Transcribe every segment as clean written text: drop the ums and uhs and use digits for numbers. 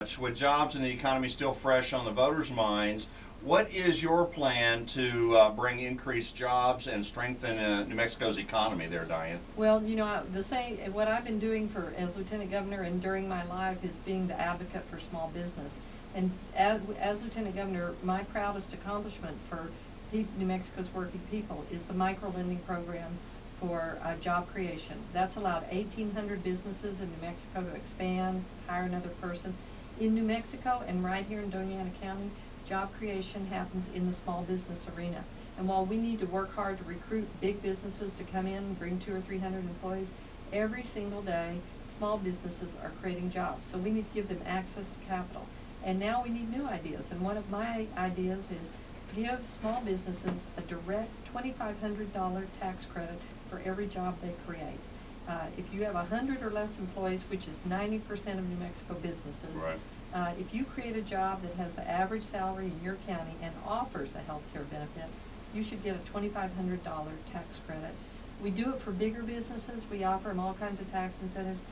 With jobs and the economy still fresh on the voters' minds, what is your plan to bring increased jobs and strengthen New Mexico's economy there, Diane? Well, what I've been doing as Lieutenant Governor and during my life is being the advocate for small business. And as Lieutenant Governor, my proudest accomplishment for New Mexico's working people is the micro-lending program for job creation. That's allowed 1,800 businesses in New Mexico to expand, hire another person. In New Mexico and right here in Doña County, job creation happens in the small business arena. And while we need to work hard to recruit big businesses to come in and bring 200 or 300 employees, every single day small businesses are creating jobs. So we need to give them access to capital. And now we need new ideas. And one of my ideas is give small businesses a direct $2,500 tax credit for every job they create. If you have 100 or less employees, which is 90% of New Mexico businesses, right. If you create a job that has the average salary in your county and offers a health care benefit, you should get a $2,500 tax credit. We do it for bigger businesses. We offer them all kinds of tax incentives.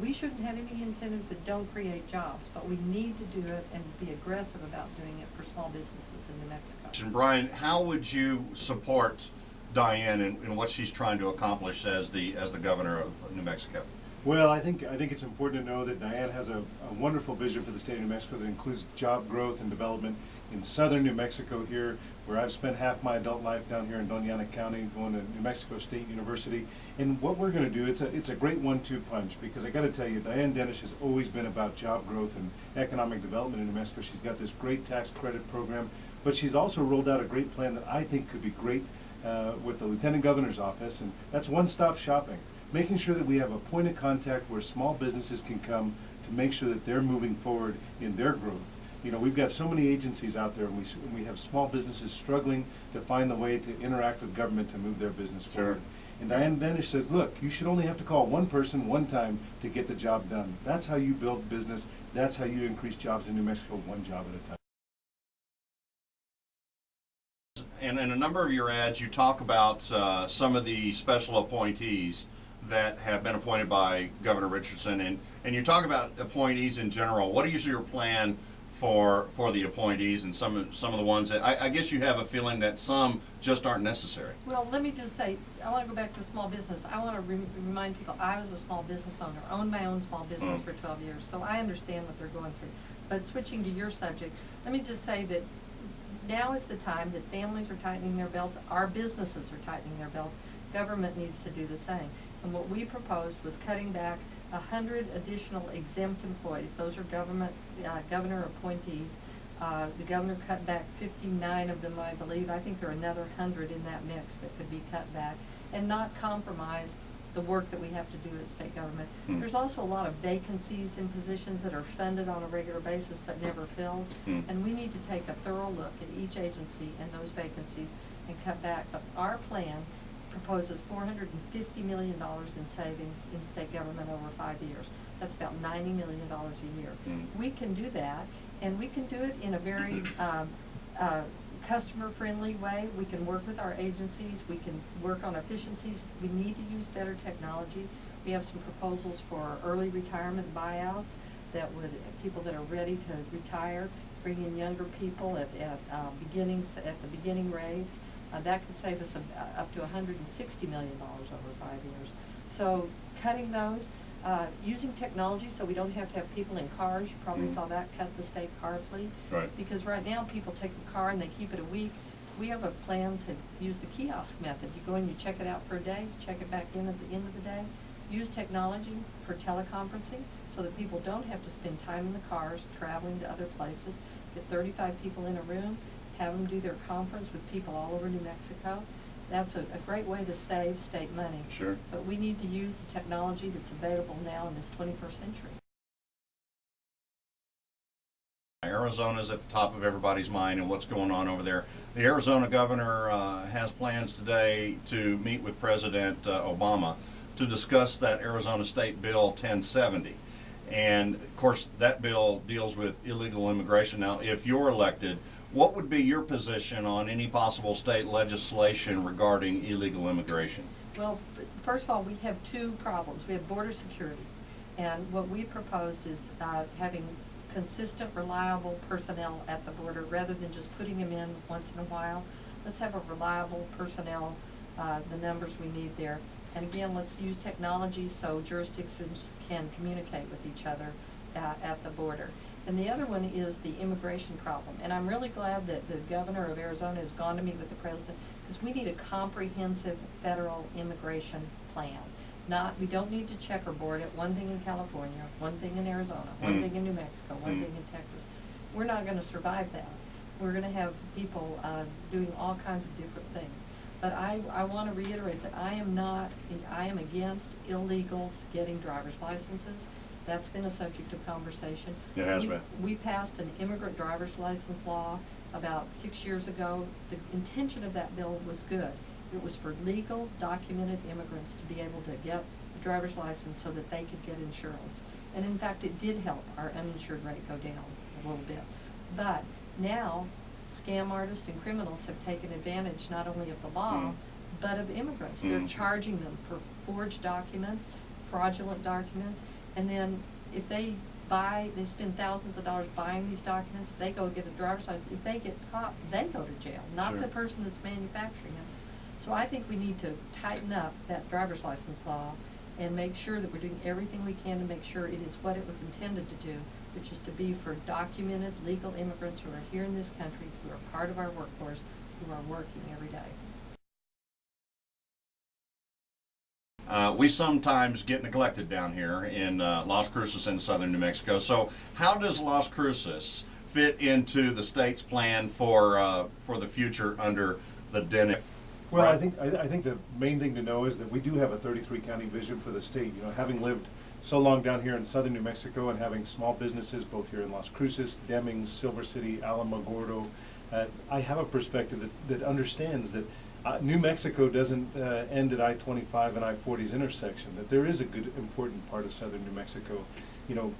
We shouldn't have any incentives that don't create jobs, but we need to do it and be aggressive about doing it for small businesses in New Mexico. And Brian, how would you support Diane in what she's trying to accomplish as the governor of New Mexico? Well, I think it's important to know that Diane has a wonderful vision for the state of New Mexico that includes job growth and development in southern New Mexico here, where I've spent half my adult life down here in Doña County, going to New Mexico State University. And what we're going to do, it's a great 1-2 punch, because I got to tell you, Diane Denish has always been about job growth and economic development in New Mexico. She's got this great tax credit program, but she's also rolled out a great plan that I think could be great with the Lieutenant Governor's office, and that's one-stop shopping. Making sure that we have a point of contact where small businesses can come to make sure that they're moving forward in their growth. You know, we've got so many agencies out there, and we have small businesses struggling to find the way to interact with government to move their business forward. And Diane Denish says, look, you should only have to call one person one time to get the job done. That's how you build business. That's how you increase jobs in New Mexico, one job at a time. And in a number of your ads, you talk about some of the special appointees that have been appointed by Governor Richardson, and you talk about appointees in general. What is your plan for the appointees and some of the ones that I guess you have a feeling that some just aren't necessary? Well, let me just say, I want to go back to small business. I want to remind people, I was a small business owner, owned my own small business for 12 years, so I understand what they're going through. But switching to your subject, let me just say that now is the time that families are tightening their belts, our businesses are tightening their belts, government needs to do the same. And what we proposed was cutting back 100 additional exempt employees. Those are governor appointees. The governor cut back 59 of them, I believe. I think there are another 100 in that mix that could be cut back and not compromise the work that we have to do at state government. There's also a lot of vacancies in positions that are funded on a regular basis but never filled. And we need to take a thorough look at each agency and those vacancies and cut back. But our plan proposes $450 million in savings in state government over 5 years. That's about $90 million a year. We can do that, and we can do it in a very customer-friendly way. We can work with our agencies. We can work on efficiencies. We need to use better technology. We have some proposals for early retirement buyouts that would, people that are ready to retire, bring in younger people at the beginning rates. That could save us up to $160 million over 5 years. So cutting those, using technology so we don't have to have people in cars. You probably saw that cut the state car fleet. Right. Because right now people take the car and they keep it a week. We have a plan to use the kiosk method. You go and you check it out for a day, check it back in at the end of the day. Use technology for teleconferencing so that people don't have to spend time in the cars traveling to other places. Get 35 people in a room, have them do their conference with people all over New Mexico. That's a great way to save state money. Sure. But we need to use the technology that's available now in this 21st century. Arizona's at the top of everybody's mind and what's going on over there. The Arizona governor has plans today to meet with President Obama to discuss that Arizona State Bill 1070. And of course that bill deals with illegal immigration. Now, if you're elected, what would be your position on any possible state legislation regarding illegal immigration? Well, first of all, we have two problems. We have border security, and what we proposed is having consistent, reliable personnel at the border rather than just putting them in once in a while. Let's have a reliable personnel, the numbers we need there. And again, let's use technology so jurisdictions can communicate with each other at the border. And the other one is the immigration problem. And I'm really glad that the governor of Arizona has gone to meet with the president, because we need a comprehensive federal immigration plan. We don't need to checkerboard it, one thing in California, one thing in Arizona, one thing in New Mexico, one thing in Texas. We're not going to survive that. We're going to have people doing all kinds of different things. But I want to reiterate that I am against illegals getting driver's licenses. That's been a subject of conversation. It has been. We passed an immigrant driver's license law about 6 years ago. The intention of that bill was good. It was for legal, documented immigrants to be able to get a driver's license so that they could get insurance. And in fact, it did help our uninsured rate go down a little bit. But now, scam artists and criminals have taken advantage not only of the law, but of immigrants. They're charging them for forged documents, fraudulent documents, and then if they spend thousands of dollars buying these documents, they go get a driver's license. If they get caught, they go to jail, not the person that's manufacturing them. So I think we need to tighten up that driver's license law and make sure that we're doing everything we can to make sure it is what it was intended to do, which is to be for documented legal immigrants who are here in this country, who are part of our workforce, who are working every day. We sometimes get neglected down here in Las Cruces in southern New Mexico. So how does Las Cruces fit into the state's plan for the future under the Denish? Well, I think the main thing to know is that we do have a 33 county vision for the state. You know, having lived so long down here in southern New Mexico and having small businesses both here in Las Cruces, Deming, Silver City, Alamogordo, I have a perspective that understands that New Mexico doesn't end at I-25 and I-40's intersection, that there is a good, important part of southern New Mexico. You know,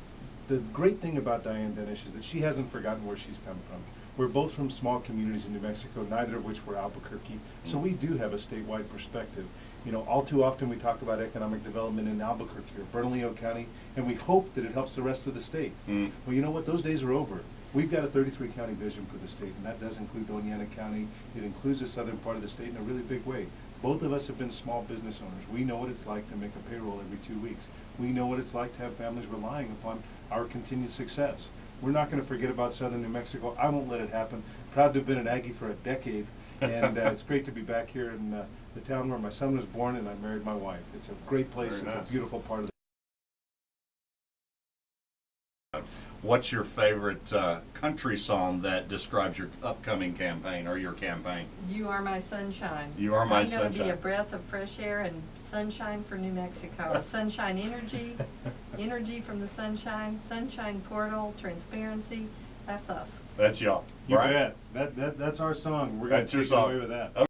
the great thing about Diane Denish is that she hasn't forgotten where she's come from. We're both from small communities in New Mexico, neither of which were Albuquerque, so we do have a statewide perspective. You know, all too often we talk about economic development in Albuquerque or Bernalillo County, and we hope that it helps the rest of the state. Well, you know what? Those days are over. We've got a 33 county vision for the state, and that does include Doñana County. It includes the southern part of the state in a really big way. Both of us have been small business owners. We know what it's like to make a payroll every 2 weeks. We know what it's like to have families relying upon our continued success. We're not going to forget about southern New Mexico. I won't let it happen. Proud to have been an Aggie for a decade, and it's great to be back here in the town where my son was born and I married my wife. It's a great place. Very It's nice. a beautiful part of the What's your favorite country song that describes your upcoming campaign or your campaign? You are my sunshine. You are my I'm going to be sunshine. a breath of fresh air and sunshine for New Mexico. Sunshine energy, energy from the sunshine, sunshine portal, transparency. That's us. That's y'all. You right? bet. That's our song. We're going That's to your take song. away with that. Okay.